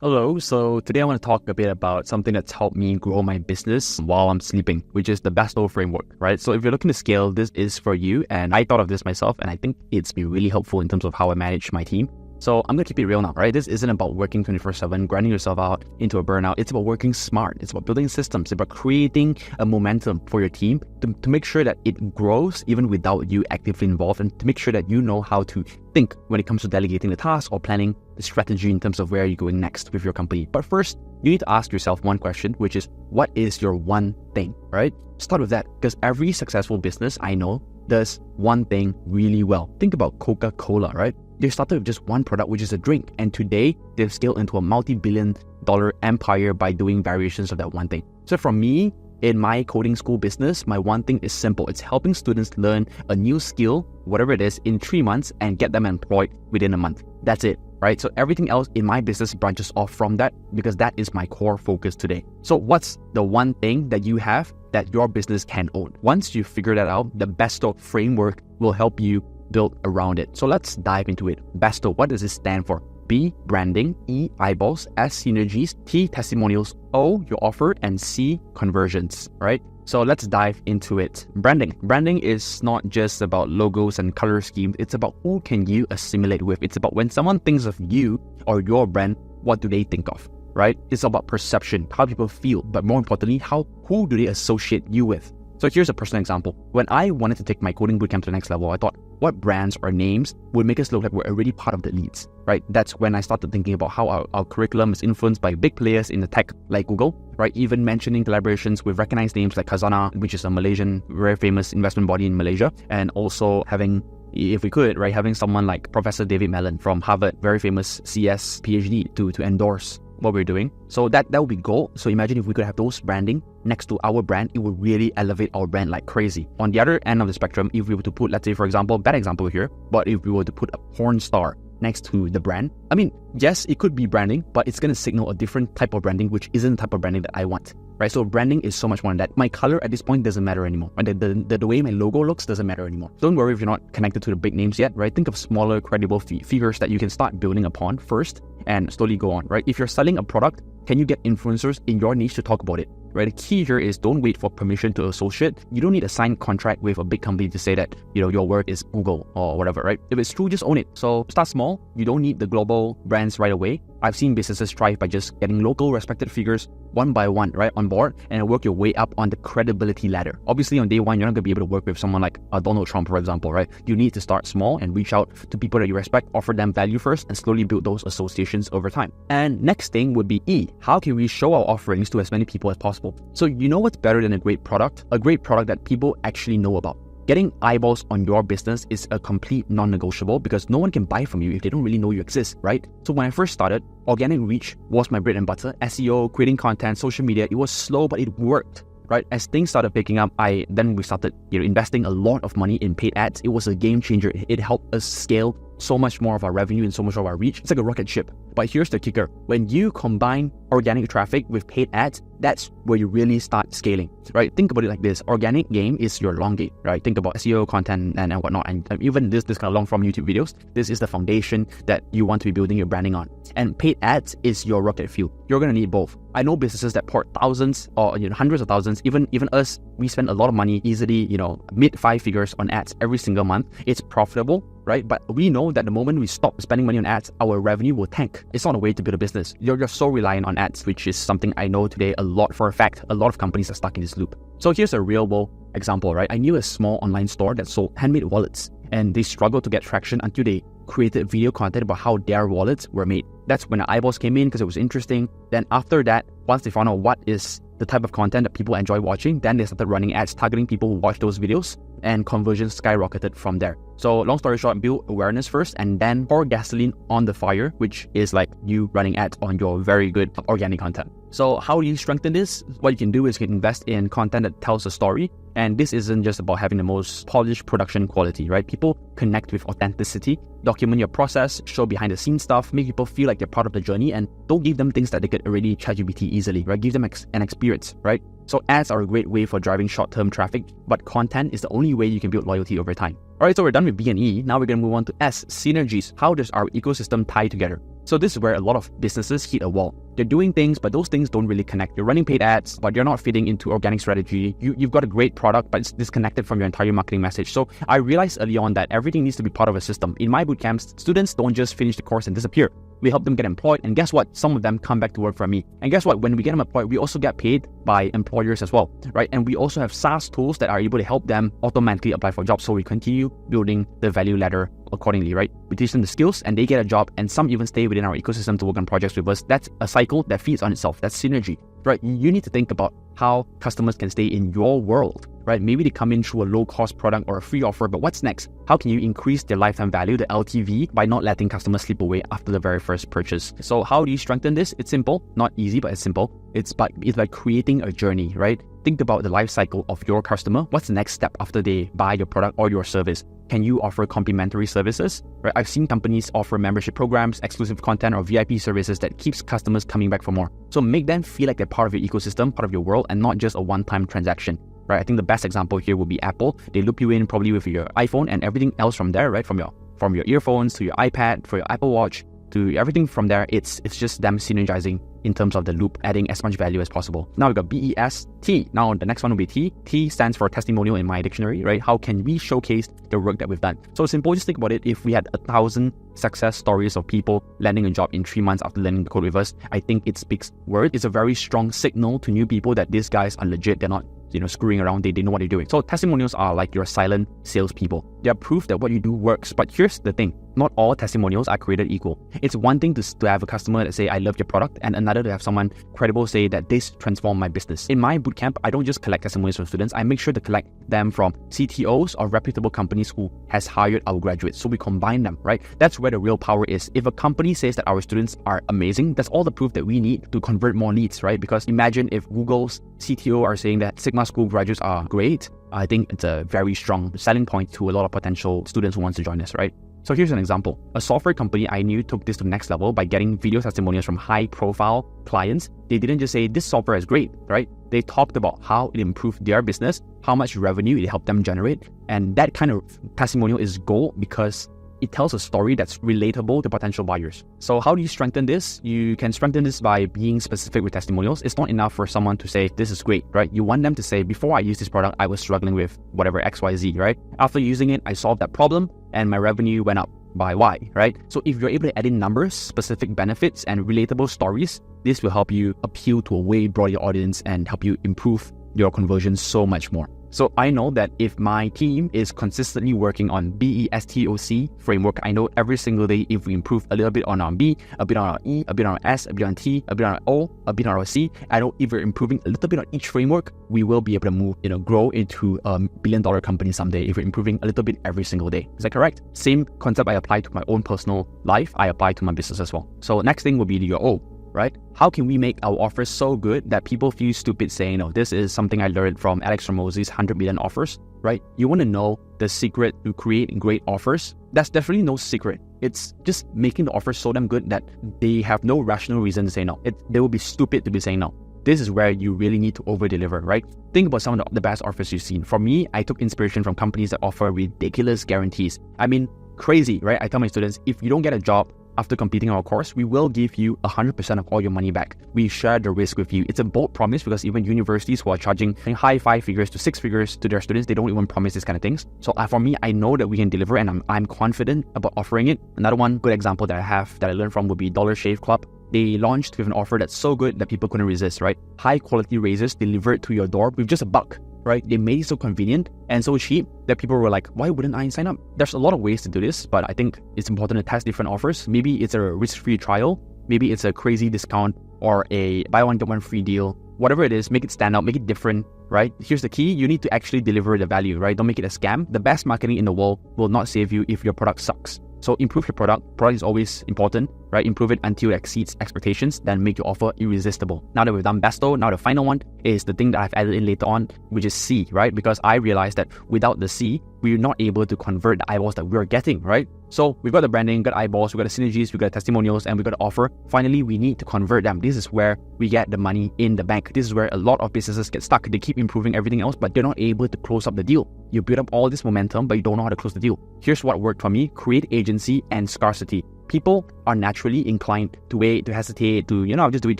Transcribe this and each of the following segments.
Hello, so today I want to talk a bit about something that's helped me grow my business while I'm sleeping, which is the BESTO framework, right? So if you're looking to scale, this is for you. And I thought of this myself, and I think it's been really helpful in terms of how I manage my team. So I'm going to keep it real now, right? This isn't about working 24/7, grinding yourself out into a burnout. It's about working smart. It's about building systems. It's about creating a momentum for your team to make sure that it grows even without you actively involved, and to make sure that you know how to think when it comes to delegating the task or planning the strategy in terms of where you're going next with your company. But first, you need to ask yourself one question, which is, what is your one thing, right? Start with that, because every successful business I know does one thing really well. Think about Coca-Cola, right? They started with just one product, which is a drink. And today, they've scaled into a multi-billion-dollar empire by doing variations of that one thing. So for me, in my coding school business, my one thing is simple. It's helping students learn a new skill, whatever it is, in 3 months and get them employed within a month. That's it, right? So everything else in my business branches off from that, because that is my core focus today. So what's the one thing that you have that your business can own? Once you figure that out, the BESTO framework will help you build around it. So let's dive into it. BESTO, what does it stand for? B, branding, E, eyeballs, S, synergies, T, testimonials, O, your offer, and C, conversions, right? So let's dive into it. Branding. Branding is not just about logos and color schemes. It's about who can you assimilate with. It's about when someone thinks of you or your brand, what do they think of, right? It's about perception, how people feel, but more importantly, who do they associate you with? So here's a personal example. When I wanted to take my coding bootcamp to the next level, I thought, what brands or names would make us look like we're already part of the elites, right? That's when I started thinking about how our curriculum is influenced by big players in the tech like Google, right? Even mentioning collaborations with recognized names like Khazanah, which is a Malaysian, very famous investment body in Malaysia, and also having, if we could, right, having someone like Professor David Mellon from Harvard, very famous CS PhD to endorse what we're doing. So that would be gold. So imagine if we could have those branding next to our brand, it would really elevate our brand like crazy. On the other end of the spectrum, if we were to put, let's say for example, bad example here, but if we were to put a porn star next to the brand, I mean, yes, it could be branding, but it's going to signal a different type of branding, which isn't the type of branding that I want, right? So branding is so much more than that. My color at this point doesn't matter anymore. And the way my logo looks doesn't matter anymore. Don't worry if you're not connected to the big names yet, right? Think of smaller, credible figures that you can start building upon first and slowly go on, right? If you're selling a product, can you get influencers in your niche to talk about it, right? The key here is don't wait for permission to associate. You don't need a signed contract with a big company to say that, your work is Google or whatever, right? If it's true, just own it. So start small. You don't need the global brands right away. I've seen businesses thrive by just getting local respected figures one by one, right, on board, and work your way up on the credibility ladder. Obviously, on day one, you're not going to be able to work with someone like Donald Trump, for example, right? You need to start small and reach out to people that you respect, offer them value first, and slowly build those associations over time. And next thing would be E. How can we show our offerings to as many people as possible? So you know what's better than a great product? A great product that people actually know about. Getting eyeballs on your business is a complete non-negotiable, because no one can buy from you if they don't really know you exist, right? So when I first started, organic reach was my bread and butter. SEO, creating content, social media, it was slow, but it worked, right? As things started picking up, we started investing a lot of money in paid ads. It was a game changer. It helped us scale so much more of our revenue and so much of our reach. It's like a rocket ship. But here's the kicker. When you combine organic traffic with paid ads, that's where you really start scaling, right? Think about it like this. Organic game is your long game, right? Think about SEO, content, and whatnot. And even this kind of long form YouTube videos, this is the foundation that you want to be building your branding on. And paid ads is your rocket fuel. You're going to need both. I know businesses that pour thousands or hundreds of thousands, even us, we spend a lot of money, easily, mid 5 figures on ads every single month. It's profitable, right? But we know that the moment we stop spending money on ads, our revenue will tank. It's not a way to build a business. You're so reliant on ads, which is something I know today a lot for a fact. A lot of companies are stuck in this loop. So here's a real world example, right? I knew a small online store that sold handmade wallets, and they struggled to get traction until they created video content about how their wallets were made. That's when the eyeballs came in because it was interesting. Then after that, once they found out what is the type of content that people enjoy watching, then they started running ads targeting people who watch those videos, and conversions skyrocketed from there. So long story short, build awareness first and then pour gasoline on the fire, which is like you running ads on your very good organic content. So how do you strengthen this? What you can do is you can invest in content that tells a story. And this isn't just about having the most polished production quality, right? People connect with authenticity. Document your process, show behind the scenes stuff, make people feel like they're part of the journey, and don't give them things that they could already ChatGPT easily, right? Give them an experience, right? So ads are a great way for driving short-term traffic, but content is the only way you can build loyalty over time. Alright, so we're done with B and E. Now we're going to move on to S, synergies. How does our ecosystem tie together? So this is where a lot of businesses hit a wall. They're doing things, but those things don't really connect. You're running paid ads, but you're not fitting into organic strategy. You've got a great product, but it's disconnected from your entire marketing message. So I realized early on that everything needs to be part of a system. In my bootcamps, students don't just finish the course and disappear. We help them get employed, and guess what? Some of them come back to work for me. And guess what? When we get them employed, we also get paid by employers as well, right? And we also have SaaS tools that are able to help them automatically apply for jobs. So we continue building the value ladder accordingly, right? We teach them the skills and they get a job, and some even stay within our ecosystem to work on projects with us. That's a cycle that feeds on itself. That's synergy, right? You need to think about how customers can stay in your world, right? Maybe they come in through a low-cost product or a free offer, but what's next? How can you increase their lifetime value, the LTV, by not letting customers slip away after the very first purchase? So how do you strengthen this? It's simple, not easy, but it's simple. It's by creating a journey, right? Think about the life cycle of your customer. What's the next step after they buy your product or your service? Can you offer complimentary services? Right? I've seen companies offer membership programs, exclusive content, or VIP services that keeps customers coming back for more. So make them feel like they're part of your ecosystem, part of your world, and not just a one-time transaction. Right? I think the best example here would be Apple. They loop you in probably with your iPhone and everything else from there, right? From your earphones to your iPad, for your Apple Watch, to everything from there. It's just them synergizing in terms of the loop, adding as much value as possible. Now we've got BEST. Now the next one will be T. T stands for testimonial in my dictionary, right? How can we showcase the work that we've done? So simple, just think about it. If we had 1,000 success stories of people landing a job in 3 months after learning the code with us, I think it speaks word. It's a very strong signal to new people that these guys are legit. They're not screwing around. They know what they're doing. So testimonials are like your silent salespeople. They're proof that what you do works. But here's the thing. Not all testimonials are created equal. It's one thing to have a customer that say, I love your product, and another to have someone credible say that this transformed my business. In my bootcamp, I don't just collect testimonials from students. I make sure to collect them from CTOs or reputable companies who has hired our graduates. So we combine them, right? That's where the real power is. If a company says that our students are amazing, that's all the proof that we need to convert more leads, right? Because imagine if Google's CTO are saying that Sigma School graduates are great. I think it's a very strong selling point to a lot of potential students who wants to join us, right? So here's an example. A software company I knew took this to the next level by getting video testimonials from high-profile clients. They didn't just say, this software is great, right? They talked about how it improved their business, how much revenue it helped them generate. And that kind of testimonial is gold because it tells a story that's relatable to potential buyers. So how do you strengthen this? You can strengthen this by being specific with testimonials. It's not enough for someone to say, this is great, right? You want them to say, before I used this product, I was struggling with whatever XYZ, right? After using it, I solved that problem and my revenue went up by Y, right? So if you're able to add in numbers, specific benefits, and relatable stories, this will help you appeal to a way broader audience and help you improve your conversion so much more. So I know that if my team is consistently working on BESTOC framework, I know every single day if we improve a little bit on our B, a bit on our E, a bit on our S, a bit on T, a bit on our O, a bit on our C, I know if we're improving a little bit on each framework, we will be able to move, grow into a billion-dollar company someday if we're improving a little bit every single day. Is that correct? Same concept I apply to my own personal life, I apply to my business as well. So next thing will be your O. Right? How can we make our offers so good that people feel stupid saying, no, this is something I learned from Alex Ramosey's 100 million offers, right? You want to know the secret to create great offers? That's definitely no secret. It's just making the offers so damn good that they have no rational reason to say no. They will be stupid to be saying no. This is where you really need to over-deliver, right? Think about some of the best offers you've seen. For me, I took inspiration from companies that offer ridiculous guarantees. I mean, crazy, right? I tell my students, if you don't get a job after completing our course, we will give you 100% of all your money back. We share the risk with you. It's a bold promise because even universities who are charging high 5 figures to 6 figures to their students, they don't even promise this kind of things. So for me, I know that we can deliver and I'm confident about offering it. Another one good example that I learned from would be Dollar Shave Club. They launched with an offer that's so good that people couldn't resist, right? High quality razors delivered to your door with just $1. Right? They made it so convenient and so cheap that people were like, why wouldn't I sign up? There's a lot of ways to do this, but I think it's important to test different offers. Maybe it's a risk-free trial. Maybe it's a crazy discount or a buy one, get one free deal. Whatever it is, make it stand out, make it different, right? Here's the key. You need to actually deliver the value, right? Don't make it a scam. The best marketing in the world will not save you if your product sucks. So improve your product. Product is always important, right? Improve it until it exceeds expectations, then make your offer irresistible. Now that we've done BESTO, now the final one is the thing that I've added in later on, which is C, right? Because I realized that without the C, we're not able to convert the eyeballs that we're getting, right? So we've got the branding, we've got eyeballs, we've got the synergies, we've got testimonials, and we've got the offer. Finally, we need to convert them. This is where we get the money in the bank. This is where a lot of businesses get stuck. They keep improving everything else, but they're not able to close up the deal. You build up all this momentum, but you don't know how to close the deal. Here's what worked for me: create agency and scarcity. people are naturally inclined to wait, to hesitate, to, I'll just do it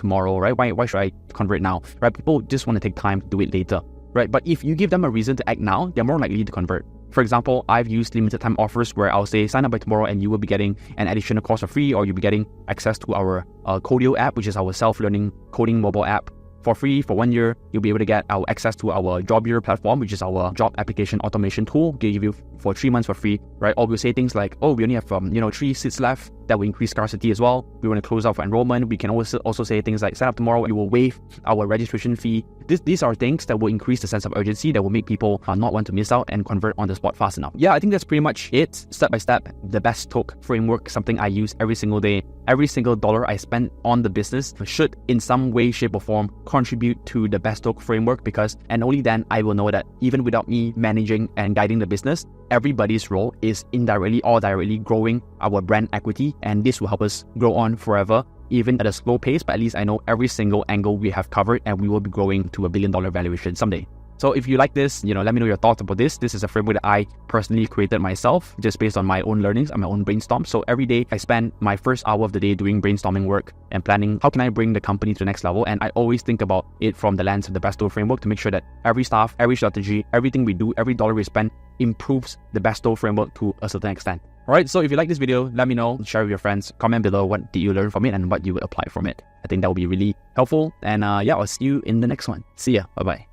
tomorrow, right? Why should I convert now, right? People just want to take time to do it later, right? But if you give them a reason to act now, they're more likely to convert. For example, I've used limited time offers where I'll say sign up by tomorrow and you will be getting an additional course for free, or you'll be getting access to our Codio app, which is our self-learning coding mobile app, for free for 1 year. You'll be able to get our access to our Jobier platform, which is our job application automation tool. We'll give you for 3 months for free, right? Or we'll say things like, oh, we only have 3 seats left. That will increase scarcity as well. We want to close out for enrollment. We can also say things like, sign up tomorrow, we will waive our registration fee. These are things that will increase the sense of urgency, that will make people not want to miss out and convert on the spot fast enough. Yeah, I think that's pretty much it. Step by step, the BESTOC framework, something I use every single day. Every single dollar I spend on the business should in some way, shape or form contribute to the BESTOC framework, and only then I will know that even without me managing and guiding the business, everybody's role is indirectly or directly growing our brand equity, and this will help us grow on forever, even at a slow pace. But at least I know every single angle we have covered, and we will be growing to $1 billion valuation someday. So if you like this, let me know your thoughts about this. This is a framework that I personally created myself, just based on my own learnings and my own brainstorm. So every day I spend my first hour of the day doing brainstorming work and planning, how can I bring the company to the next level? And I always think about it from the lens of the BESTO framework to make sure that every staff, every strategy, everything we do, every dollar we spend improves the BESTO framework to a certain extent. Alright, so if you like this video, let me know, share with your friends, comment below what did you learn from it and what you would apply from it. I think that would be really helpful. And I'll see you in the next one. See ya. Bye-bye.